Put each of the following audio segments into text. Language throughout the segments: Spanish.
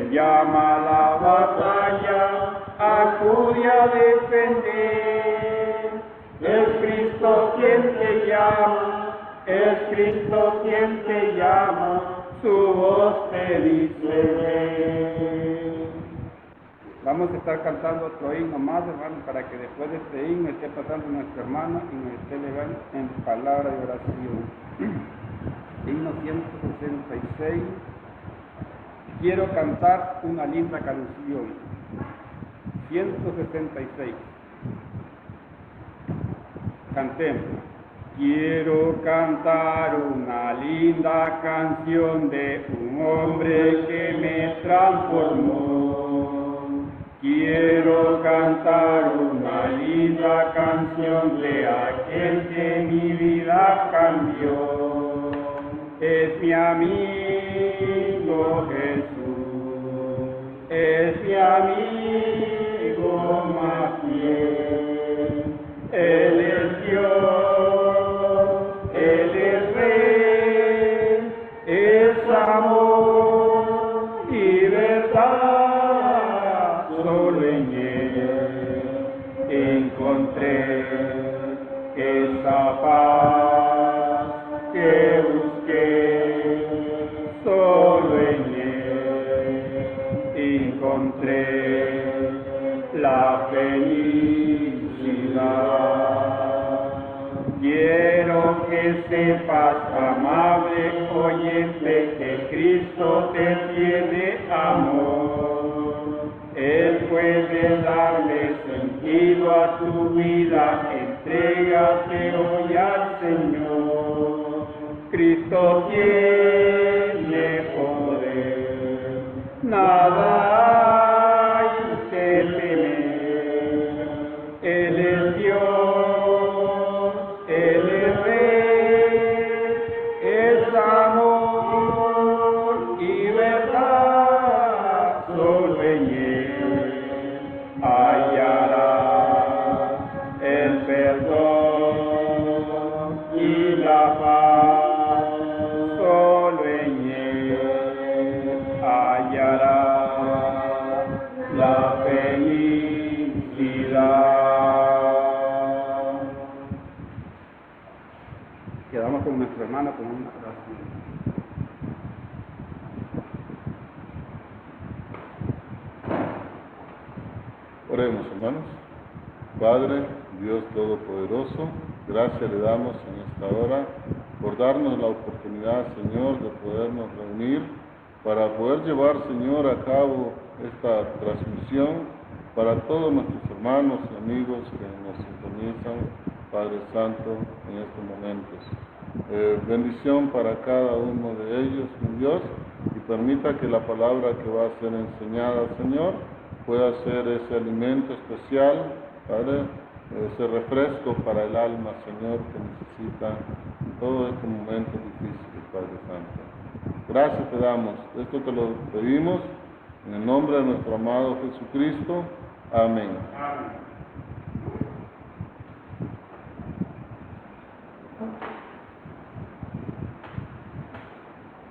Él llama a la batalla, acude a defender. Es Cristo quien te llama, es Cristo quien te llama, su voz te dice ven. Vamos a estar cantando otro himno más, hermano, para que después de este himno esté pasando nuestro hermano y nos esté levando en palabra y oración. Himno 166. Quiero cantar una linda canción. 166. Cantemos. Quiero cantar una linda canción de un hombre que me transformó. Quiero cantar una linda canción de aquel que mi vida cambió. Es mi amigo Jesús, es mi amigo más fiel. Él es Dios, Él es Rey, es amor y verdad. Solo en Él encontré esa paz que busqué. Solo en Él encontré la felicidad. Quiero que sepas, amable oyente, que Cristo te tiene amor. Él puede darle sentido a tu vida, entrégate hoy al Señor. Cristo tiene poder, nada hay que temer. Él es Dios, Él es Rey, es amor y verdad. Solo en Él hallarás el perdón y la paz. Solo en Él hallarás la felicidad. Quedamos con nuestro hermano con una oración. Oremos, hermanos. Padre, Dios Todopoderoso, gracias le damos en esta hora por darnos la oportunidad, Señor, de podernos reunir para poder llevar, Señor, a cabo esta transmisión para todos nuestros hermanos y amigos que nos sintonizan, Padre Santo, en estos momentos. Bendición para cada uno de ellos, mi Dios, y permita que la palabra que va a ser enseñada, Señor, pueda ser ese alimento especial, Padre, ese refresco para el alma, Señor, que necesita en todos estos momentos difíciles, Padre Santo. Gracias te damos, esto te lo pedimos en el nombre de nuestro amado Jesucristo. Amén. Amén.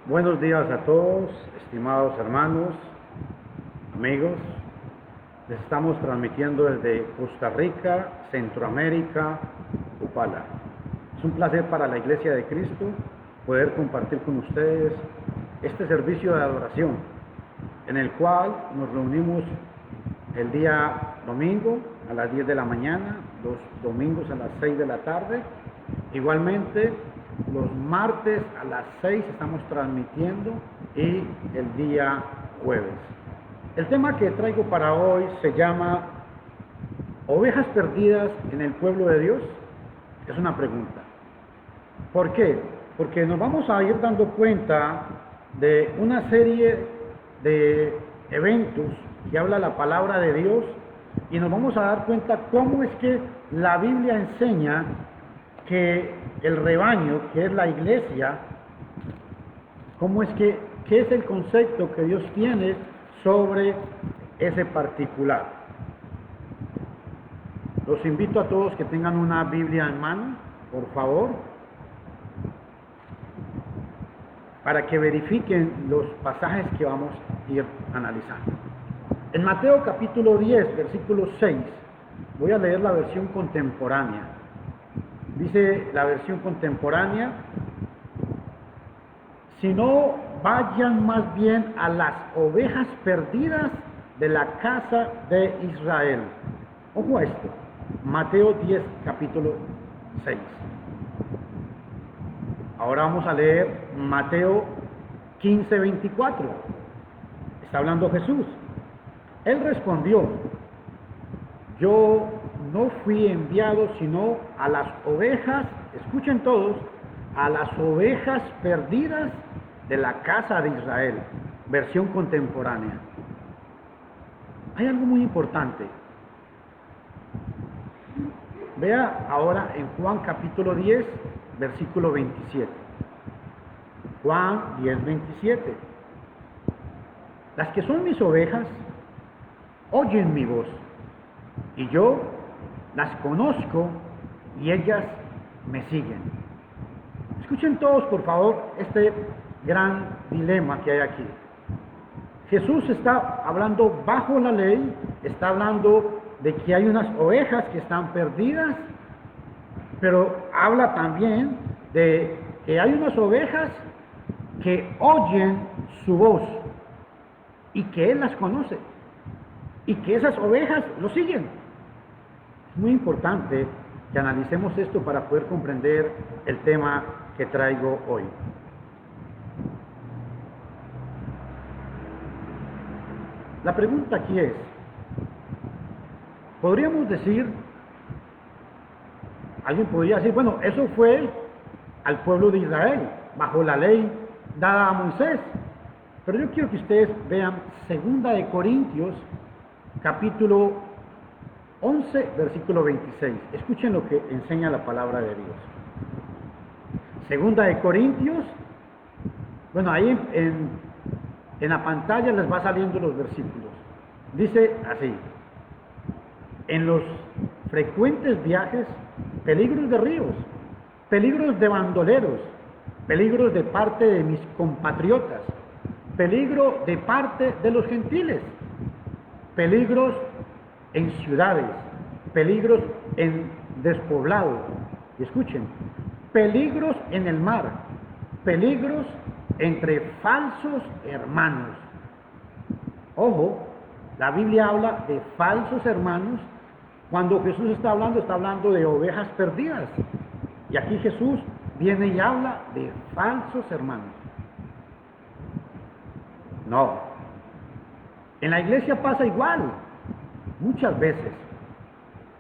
Buenos días a todos, estimados hermanos, amigos. Les estamos transmitiendo desde Costa Rica, Centroamérica, Upala. Es un placer para la Iglesia de Cristo poder compartir con ustedes este servicio de adoración, en el cual nos reunimos el día domingo a las 10 de la mañana, los domingos a las 6 de la tarde. Igualmente, los martes a las 6 estamos transmitiendo y el día jueves. El tema que traigo para hoy se llama ¿Ovejas perdidas en el pueblo de Dios? Es una pregunta. ¿Por qué? Porque nos vamos a ir dando cuenta de una serie de eventos que habla la palabra de Dios y nos vamos a dar cuenta cómo es que la Biblia enseña que el rebaño, que es la iglesia, qué es el concepto que Dios tiene sobre ese particular. Los invito a todos que tengan una Biblia en mano, por favor. para que verifiquen los pasajes que vamos a ir analizando. En Mateo capítulo 10, versículo 6, voy a leer la versión contemporánea. Dice la versión contemporánea: si no, vayan más bien a las ovejas perdidas de la casa de Israel. Ojo a esto, Mateo 10, capítulo 6. Ahora vamos a leer Mateo 15, 24. Está hablando Jesús. Él respondió: yo no fui enviado sino a las ovejas, escuchen todos, a las ovejas perdidas de la casa de Israel. Versión contemporánea. Hay algo muy importante. Vea ahora en Juan capítulo 10, versículo 27. Juan 10, 27. Las que son mis ovejas oyen mi voz, y yo las conozco y ellas me siguen. Escuchen todos, por favor, este gran dilema que hay aquí. Jesús está hablando bajo la ley, está hablando de que hay unas ovejas que están perdidas, pero habla también de que hay unas ovejas que oyen su voz y que Él las conoce y que esas ovejas lo siguen. Es muy importante que analicemos esto para poder comprender el tema que traigo hoy. La pregunta aquí es, podríamos decir, alguien podría decir, bueno, eso fue al pueblo de Israel, bajo la ley dada a Moisés. Pero yo quiero que ustedes vean 2 de Corintios, capítulo 11, versículo 26. Escuchen lo que enseña la palabra de Dios. 2 de Corintios, bueno, ahí en la pantalla les va saliendo los versículos. Dice así: en los frecuentes viajes, peligros de ríos, peligros de bandoleros, peligros de parte de mis compatriotas, peligro de parte de los gentiles, peligros en ciudades, peligros en despoblados. Y escuchen, peligros en el mar, peligros entre falsos hermanos. Ojo, la Biblia habla de falsos hermanos. Cuando Jesús está hablando de ovejas perdidas. Y aquí Jesús viene y habla de falsos hermanos. No. En la iglesia pasa igual, muchas veces.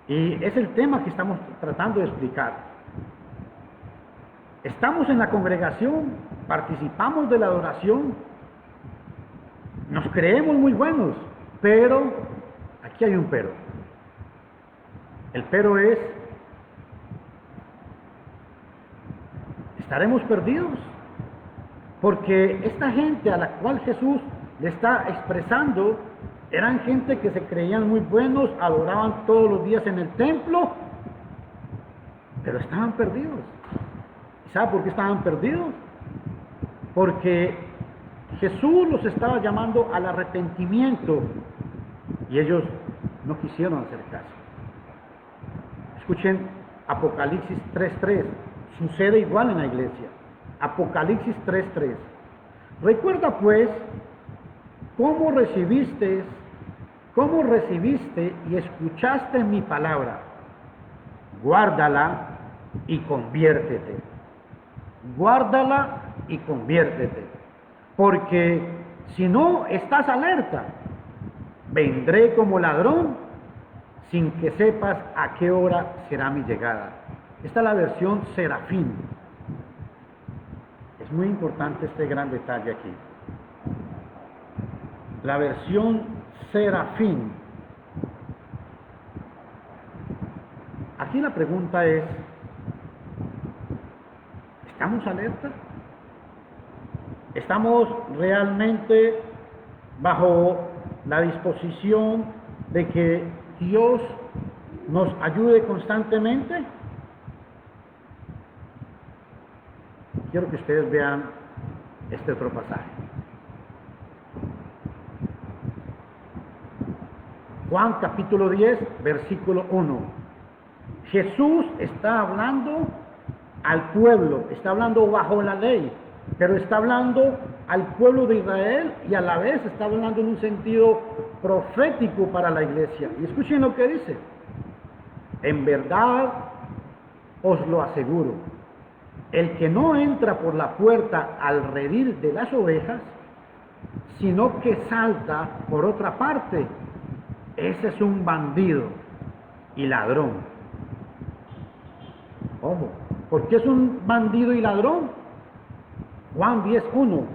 Y es el tema que estamos tratando de explicar. Estamos en la congregación, participamos de la adoración, nos creemos muy buenos, pero aquí hay un pero. El pero es, ¿estaremos perdidos? Porque esta gente a la cual Jesús le está expresando, eran gente que se creían muy buenos, adoraban todos los días en el templo, pero estaban perdidos. ¿Y sabe por qué estaban perdidos? Porque Jesús los estaba llamando al arrepentimiento y ellos no quisieron hacer caso. Escuchen Apocalipsis 3:3. Sucede igual en la iglesia. Apocalipsis 3:3. Recuerda pues cómo recibiste y escuchaste mi palabra. Guárdala y conviértete. Guárdala y conviértete. Porque si no estás alerta, vendré como ladrón sin que sepas a qué hora será mi llegada. Esta es la versión Serafín. Es muy importante este gran detalle aquí. La versión Serafín. Aquí la pregunta es, ¿estamos alerta? ¿Estamos realmente bajo la disposición de que Dios nos ayude constantemente? Quiero que ustedes vean este otro pasaje. Juan capítulo 10, versículo 1. Jesús está hablando al pueblo, está hablando bajo la ley, pero está hablando al pueblo de Israel y a la vez está hablando en un sentido profético para la iglesia. Y escuchen lo que dice: en verdad os lo aseguro, el que no entra por la puerta al redil de las ovejas, sino que salta por otra parte, ese es un bandido y ladrón. Ojo, ¿por qué es un bandido y ladrón? Juan 10:1,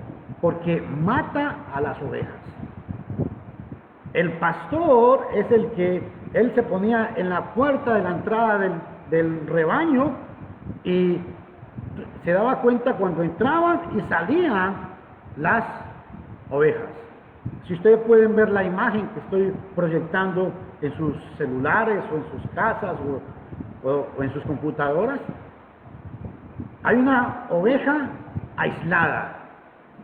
porque mata a las ovejas. El pastor es el que, él se ponía en la puerta de la entrada del rebaño y se daba cuenta cuando entraban y salían las ovejas. Si ustedes pueden ver la imagen que estoy proyectando en sus celulares o en sus casas o en sus computadoras, hay una oveja aislada.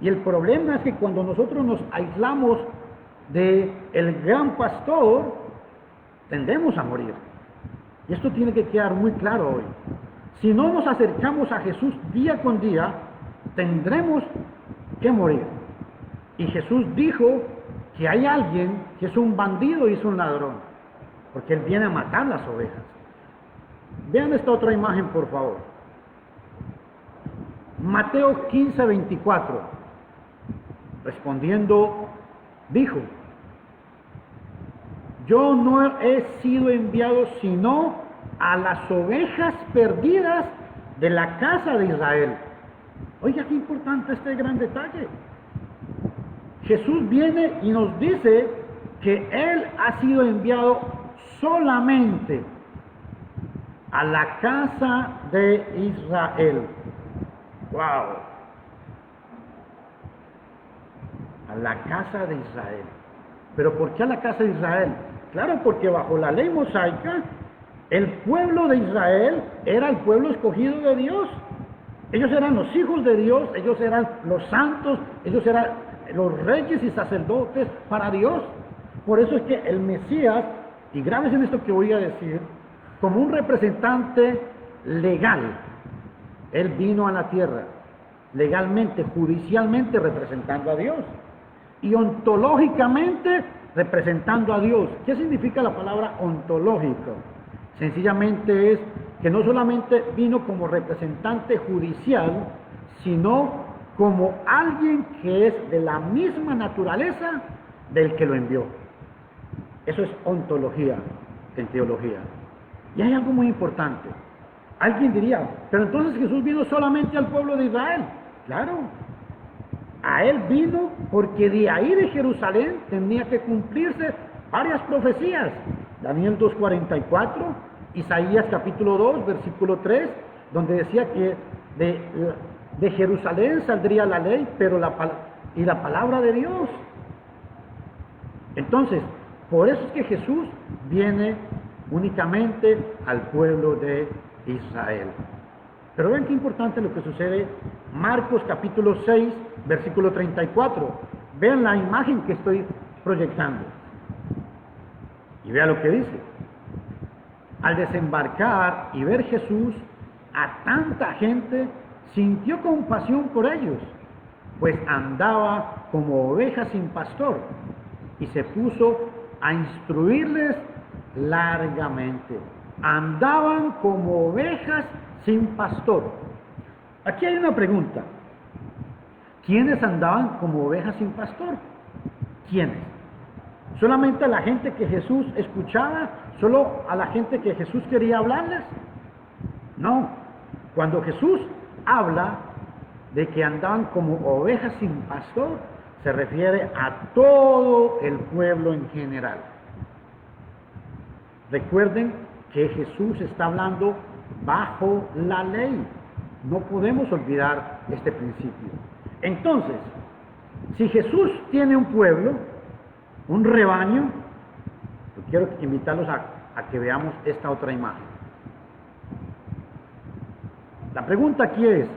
Y el problema es que cuando nosotros nos aislamos del gran pastor, tendemos a morir. Y esto tiene que quedar muy claro hoy. Si no nos acercamos a Jesús día con día, tendremos que morir. Y Jesús dijo que hay alguien que es un bandido y es un ladrón, porque él viene a matar las ovejas. Vean esta otra imagen, por favor. Mateo 15:24. Respondiendo, dijo: yo no he sido enviado sino a las ovejas perdidas de la casa de Israel. Oiga, qué importante este gran detalle. Jesús viene y nos dice que Él ha sido enviado solamente a la casa de Israel. ¡Wow! A la casa de Israel. ¿Pero por qué a la casa de Israel? Claro, porque bajo la ley mosaica, el pueblo de Israel era el pueblo escogido de Dios. Ellos eran los hijos de Dios, ellos eran los santos, ellos eran los reyes y sacerdotes para Dios. Por eso es que el Mesías, y grábense en esto que voy a decir, como un representante legal, Él vino a la tierra, legalmente, judicialmente representando a Dios, y ontológicamente representando a Dios. ¿Qué significa la palabra ontológico? Sencillamente es que no solamente vino como representante judicial, sino como alguien que es de la misma naturaleza del que lo envió. Eso es ontología en teología. Y hay algo muy importante. Alguien diría, pero entonces Jesús vino solamente al pueblo de Israel. Claro, a Él vino porque de ahí de Jerusalén tenía que cumplirse varias profecías. Daniel 2:44, Isaías capítulo 2, versículo 3, donde decía que de Jerusalén saldría la ley, pero la palabra de Dios. Entonces, por eso es que Jesús viene únicamente al pueblo de Israel. Pero ven qué importante lo que sucede. Marcos capítulo 6, versículo 34. Vean la imagen que estoy proyectando. Y vean lo que dice. Al desembarcar y ver Jesús a tanta gente, sintió compasión por ellos, pues andaba como ovejas sin pastor, y se puso a instruirles largamente. Andaban como ovejas sin pastor. Aquí hay una pregunta. ¿Quiénes andaban como ovejas sin pastor? ¿Quiénes? ¿Solamente a la gente que Jesús escuchaba? ¿Solo a la gente que Jesús quería hablarles? No. Cuando Jesús habla de que andaban como ovejas sin pastor, se refiere a todo el pueblo en general. Recuerden que Jesús está hablando bajo la ley. No podemos olvidar este principio. Entonces, si Jesús tiene un pueblo, un rebaño, yo quiero invitarlos a que veamos esta otra imagen. La pregunta aquí es,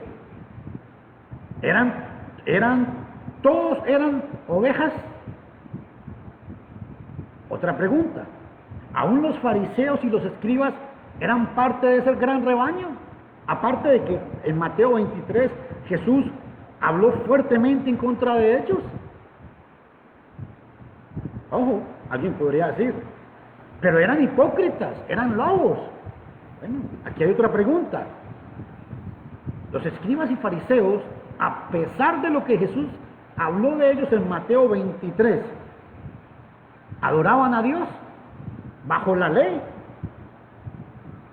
¿Todos eran ovejas? Otra pregunta. ¿Aún los fariseos y los escribas eran parte de ese gran rebaño? Aparte de que en Mateo 23 Jesús habló fuertemente en contra de ellos. Ojo, alguien podría decir, pero eran hipócritas, eran lobos. Bueno, aquí hay otra pregunta. Los escribas y fariseos, a pesar de lo que Jesús habló de ellos en Mateo 23, ¿adoraban a Dios bajo la ley?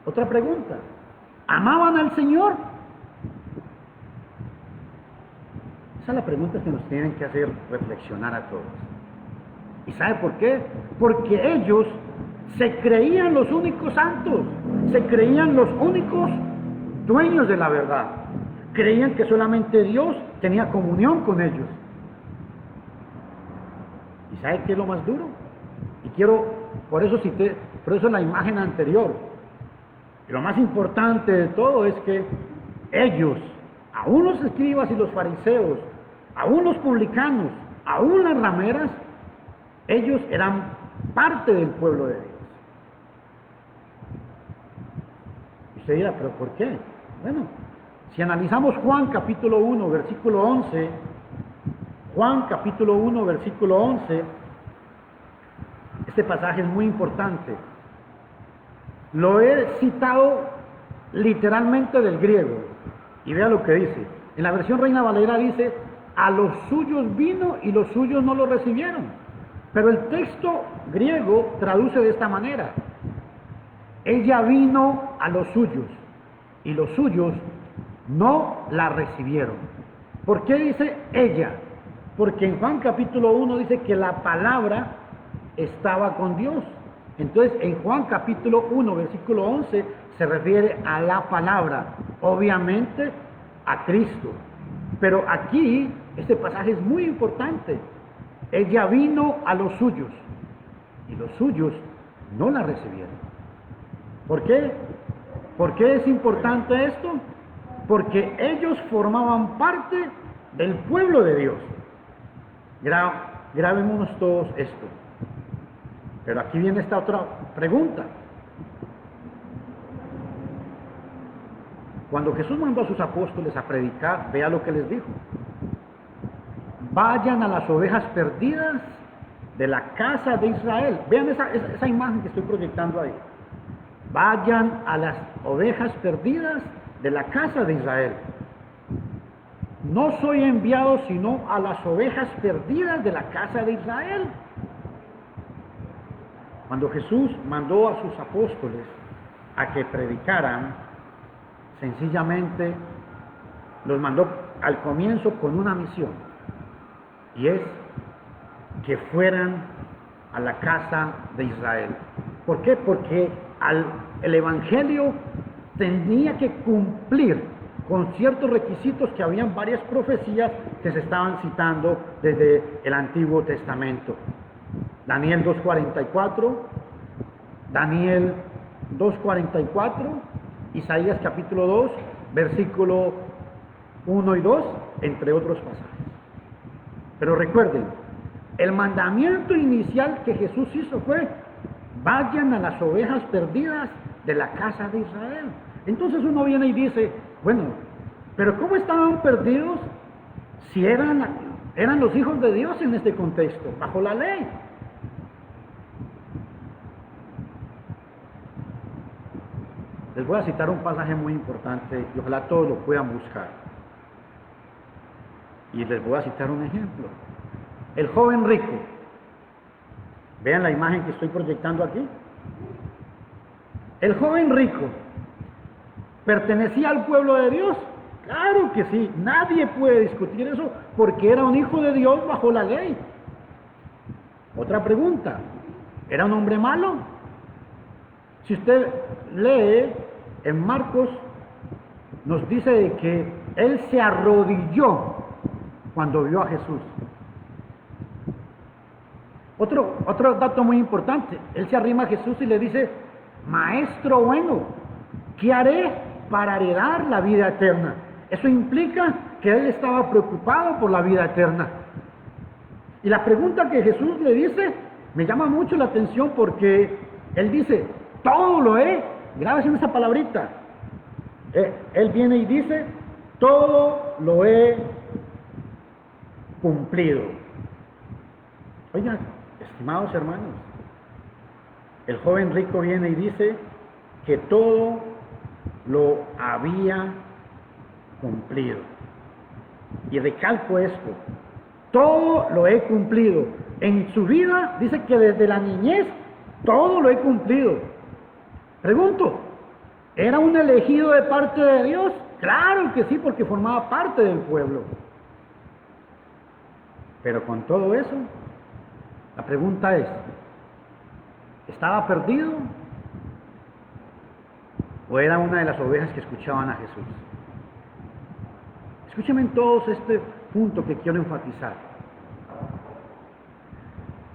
Otra pregunta. ¿Amaban al Señor? Esa es la pregunta que nos tienen que hacer reflexionar a todos. ¿Y sabe por qué? Porque ellos se creían los únicos santos, se creían los únicos dueños de la verdad. Creían que solamente Dios tenía comunión con ellos. ¿Y sabe qué es lo más duro? Y por eso la imagen anterior. Y lo más importante de todo es que ellos, aún los escribas y los fariseos, aún los publicanos, aún las rameras, ellos eran parte del pueblo de Dios. Y usted dirá, ¿pero por qué? Bueno, si analizamos Juan capítulo 1, versículo 11, Juan capítulo 1, versículo 11, este pasaje es muy importante. Lo he citado literalmente del griego. Y vea lo que dice. En la versión Reina Valera dice, a los suyos vino y los suyos no lo recibieron. Pero el texto griego traduce de esta manera. Ella vino a los suyos y los suyos no la recibieron. ¿Por qué dice ella? Porque en Juan capítulo 1 dice que la palabra estaba con Dios. Entonces, en Juan capítulo 1, versículo 11, se refiere a la palabra, obviamente a Cristo. Pero aquí, este pasaje es muy importante. Ella vino a los suyos, y los suyos no la recibieron. ¿Por qué? ¿Por qué es importante esto? Porque ellos formaban parte del pueblo de Dios. Grabémonos todos esto. Pero aquí viene esta otra pregunta. Cuando Jesús mandó a sus apóstoles a predicar, vea lo que les dijo. Vayan a las ovejas perdidas de la casa de Israel. Vean esa imagen que estoy proyectando ahí. Vayan a las ovejas perdidas de la casa de Israel. No soy enviado sino a las ovejas perdidas de la casa de Israel. Cuando Jesús mandó a sus apóstoles a que predicaran, sencillamente los mandó al comienzo con una misión, y es que fueran a la casa de Israel. ¿Por qué? Porque el Evangelio tenía que cumplir con ciertos requisitos que habían varias profecías que se estaban citando desde el Antiguo Testamento. Daniel 2.44, Daniel 2.44, Isaías capítulo 2, versículo 1 y 2, entre otros pasajes. Pero recuerden, el mandamiento inicial que Jesús hizo fue: vayan a las ovejas perdidas de la casa de Israel. Entonces uno viene y dice, bueno, pero ¿cómo estaban perdidos si eran los hijos de Dios en este contexto, bajo la ley? Les voy a citar un pasaje muy importante y ojalá todos lo puedan buscar. Y les voy a citar un ejemplo. El joven rico. Vean la imagen que estoy proyectando aquí. El joven rico, ¿pertenecía al pueblo de Dios? Claro que sí. Nadie puede discutir eso porque era un hijo de Dios bajo la ley. Otra pregunta. ¿Era un hombre malo? Si usted lee en Marcos, nos dice de que él se arrodilló cuando vio a Jesús. Otro dato muy importante, él se arrima a Jesús y le dice: Maestro bueno, ¿qué haré para heredar la vida eterna? Eso implica que él estaba preocupado por la vida eterna. Y la pregunta que Jesús le dice me llama mucho la atención porque él dice, todo lo he, grábese en esa palabrita. Él viene y dice, todo lo he cumplido. Oigan, estimados hermanos, el joven rico viene y dice que todo lo había cumplido. Y recalco esto, todo lo he cumplido. En su vida dice que desde la niñez todo lo he cumplido. Pregunto, ¿era un elegido de parte de Dios? Claro que sí, porque formaba parte del pueblo. Pero con todo eso, la pregunta es, ¿estaba perdido? ¿O era una de las ovejas que escuchaban a Jesús? Escúchenme en todos este punto que quiero enfatizar.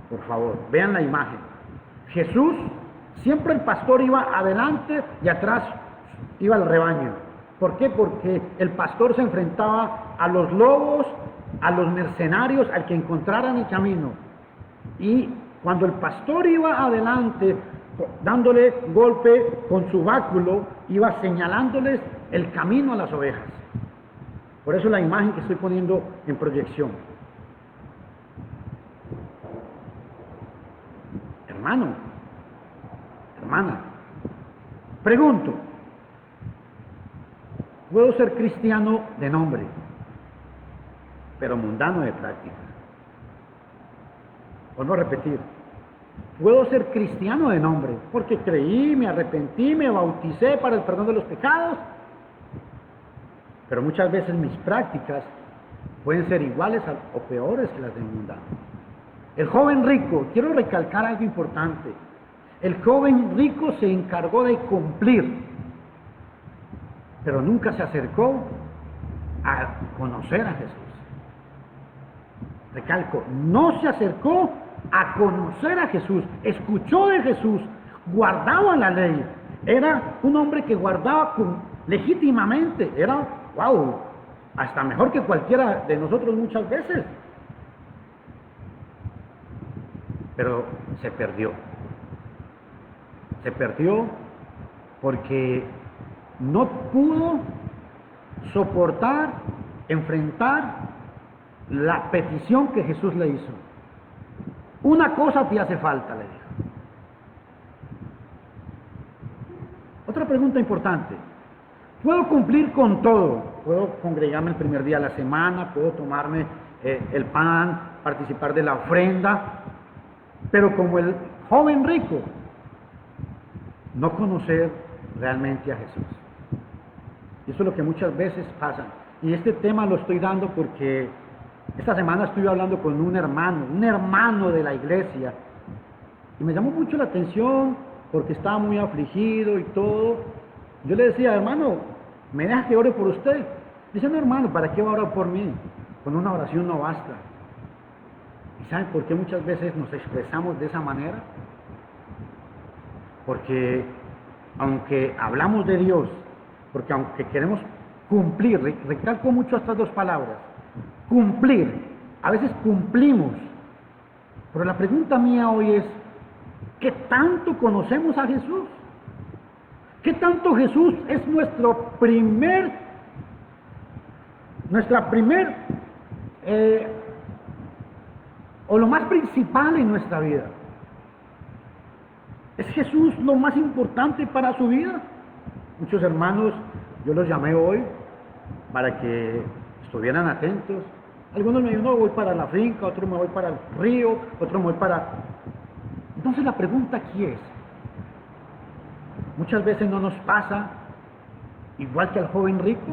Por favor, vean la imagen. Jesús, siempre el pastor iba adelante y atrás iba el rebaño. ¿Por qué? Porque el pastor se enfrentaba a los lobos, a los mercenarios, al que encontraran el camino. Y cuando el pastor iba adelante, dándole golpe con su báculo, iba señalándoles el camino a las ovejas. Por eso la imagen que estoy poniendo en proyección. Hermano, hermana, pregunto, puedo ser cristiano de nombre, pero mundano de práctica. Vuelvo a repetir, puedo ser cristiano de nombre, porque creí, me arrepentí, me bauticé para el perdón de los pecados, pero muchas veces mis prácticas pueden ser iguales o peores que las del mundano. El joven rico, quiero recalcar algo importante, el joven rico se encargó de cumplir, pero nunca se acercó a conocer a Jesús. Recalco, no se acercó a conocer a Jesús, escuchó de Jesús, guardaba la ley, era un hombre que guardaba legítimamente, era, wow, hasta mejor que cualquiera de nosotros muchas veces, pero se perdió porque no pudo soportar, enfrentar la petición que Jesús le hizo. Una cosa te hace falta, le dijo. Otra pregunta importante. ¿Puedo cumplir con todo? ¿Puedo congregarme el primer día de la semana? ¿Puedo tomarme el pan, participar de la ofrenda? Pero como el joven rico, no conocer realmente a Jesús. Y eso es lo que muchas veces pasa. Y este tema lo estoy dando porque esta semana estuve hablando con un hermano de la iglesia, y me llamó mucho la atención porque estaba muy afligido y todo. Yo le decía, hermano, ¿me deja que ore por usted? Dice, no, hermano, ¿para qué va a orar por mí? Con una oración no basta. ¿Y saben por qué muchas veces nos expresamos de esa manera? Porque aunque hablamos de Dios, porque aunque queremos cumplir, recalco mucho estas dos palabras, cumplir, a veces cumplimos, pero la pregunta mía hoy es, ¿qué tanto conocemos a Jesús? ¿Qué tanto Jesús es nuestra primer o lo más principal en nuestra vida? ¿Es Jesús lo más importante para su vida? Muchos hermanos, yo los llamé hoy para que estuvieran atentos. Algunos me dijeron, no, voy para la finca, otros me voy para el río, otros me voy para... Entonces la pregunta aquí es, muchas veces no nos pasa igual que al joven rico.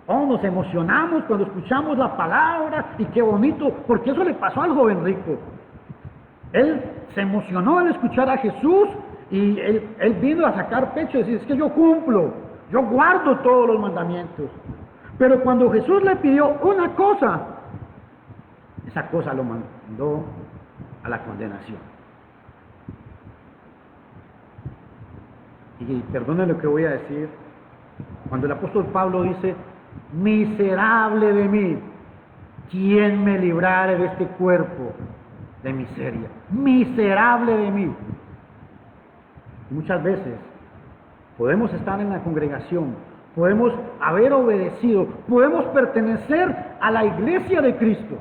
Oh, nos emocionamos cuando escuchamos la palabra y qué bonito, porque eso le pasó al joven rico. Él se emocionó al escuchar a Jesús y él vino a sacar pecho y decir, es que yo cumplo, yo guardo todos los mandamientos. Pero cuando Jesús le pidió una cosa, esa cosa lo mandó a la condenación. Y perdone lo que voy a decir, cuando el apóstol Pablo dice, miserable de mí, ¿quién me librare de este cuerpo de miseria? Miserable de mí. Muchas veces podemos estar en la congregación, podemos haber obedecido, podemos pertenecer a la iglesia de Cristo,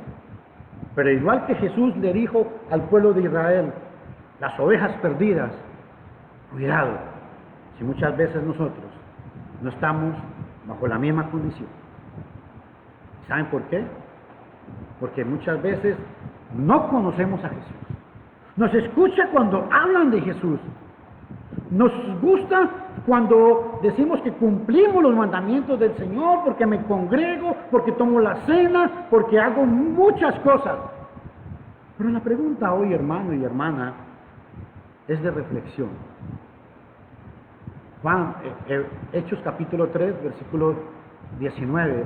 pero igual que Jesús le dijo al pueblo de Israel, las ovejas perdidas, cuidado, si muchas veces nosotros no estamos bajo la misma condición. ¿Saben por qué? Porque muchas veces no conocemos a Jesús. Nos escucha cuando hablan de Jesús. Nos gusta cuando decimos que cumplimos los mandamientos del Señor, porque me congrego, porque tomo la cena, porque hago muchas cosas. Pero la pregunta hoy, hermano y hermana, es de reflexión. Hechos capítulo 3, versículo 19.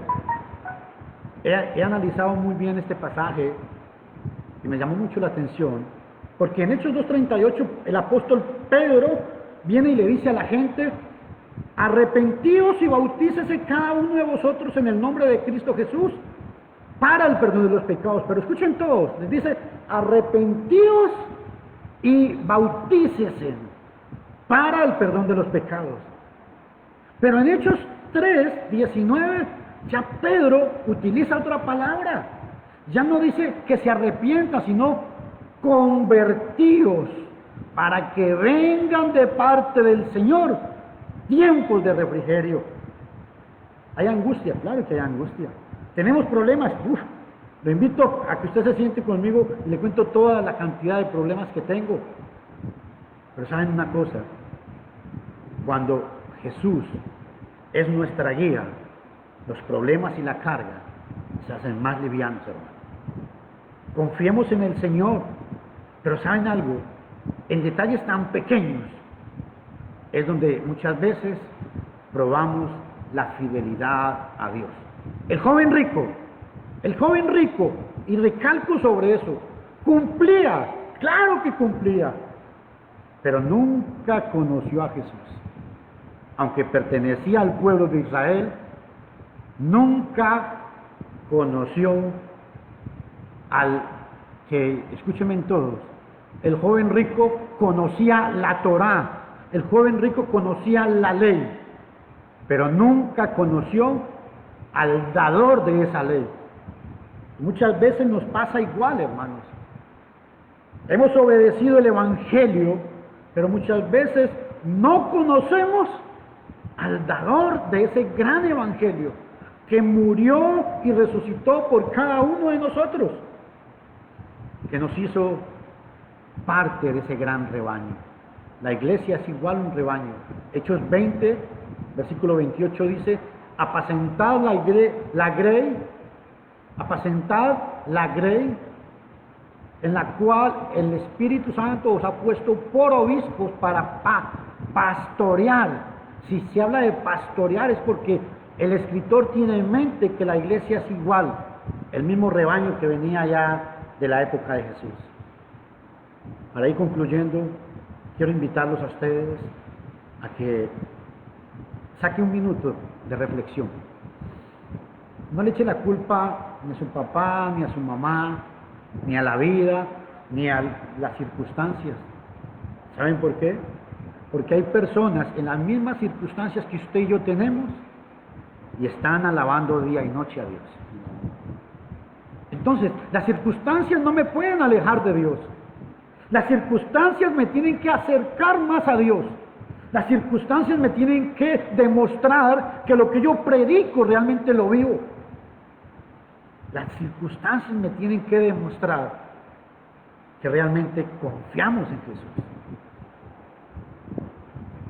He analizado muy bien este pasaje y me llamó mucho la atención, porque en Hechos 2:38 el apóstol Pedro viene y le dice a la gente: arrepentíos y bautícese cada uno de vosotros en el nombre de Cristo Jesús para el perdón de los pecados. Pero escuchen todos, les dice: arrepentíos y bautícese para el perdón de los pecados. Pero en Hechos 3:19 ya Pedro utiliza otra palabra. Ya no dice que se arrepienta, sino convertíos, para que vengan de parte del Señor tiempos de refrigerio. Hay angustia, claro que hay angustia. Tenemos problemas, lo invito a que usted se siente conmigo y le cuento toda la cantidad de problemas que tengo. Pero saben una cosa, cuando Jesús es nuestra guía, los problemas y la carga se hacen más livianos, hermano. Confiemos en el Señor, pero ¿saben algo? En detalles tan pequeños es donde muchas veces probamos la fidelidad a Dios. El joven rico, y recalco sobre eso, cumplía, claro que cumplía, pero nunca conoció a Jesús. Aunque pertenecía al pueblo de Israel, nunca conoció al que, escúchenme todos, el joven rico conocía la Torá, el joven rico conocía la ley, pero nunca conoció al dador de esa ley. Muchas veces nos pasa igual, hermanos. Hemos obedecido el Evangelio, pero muchas veces no conocemos al dador de ese gran Evangelio, que murió y resucitó por cada uno de nosotros, que nos hizo parte de ese gran rebaño. La iglesia es igual a un rebaño. Hechos 20, versículo 28 dice: apacentad la grey en la cual el Espíritu Santo os ha puesto por obispos para pastorear. Si se habla de pastorear es porque el escritor tiene en mente que la iglesia es igual, el mismo rebaño que venía ya de la época de Jesús. Para ir concluyendo, quiero invitarlos a ustedes a que saque un minuto de reflexión. No le eche la culpa ni a su papá, ni a su mamá, ni a la vida, ni a las circunstancias. ¿Saben por qué? Porque hay personas en las mismas circunstancias que usted y yo tenemos y están alabando día y noche a Dios. Entonces, las circunstancias no me pueden alejar de Dios. Las circunstancias me tienen que acercar más a Dios. Las circunstancias me tienen que demostrar que lo que yo predico realmente lo vivo. Las circunstancias me tienen que demostrar que realmente confiamos en Jesús.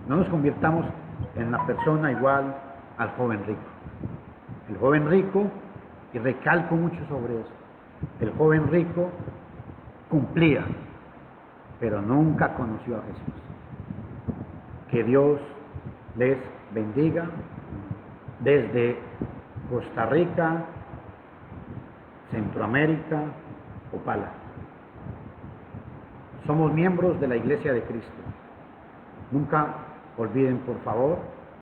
No nos convirtamos en la persona igual al joven rico. El joven rico, y recalco mucho sobre eso, el joven rico cumplía, pero nunca conoció a Jesús. Que Dios les bendiga desde Costa Rica, Centroamérica, Opala. Somos miembros de la Iglesia de Cristo. Nunca olviden, por favor,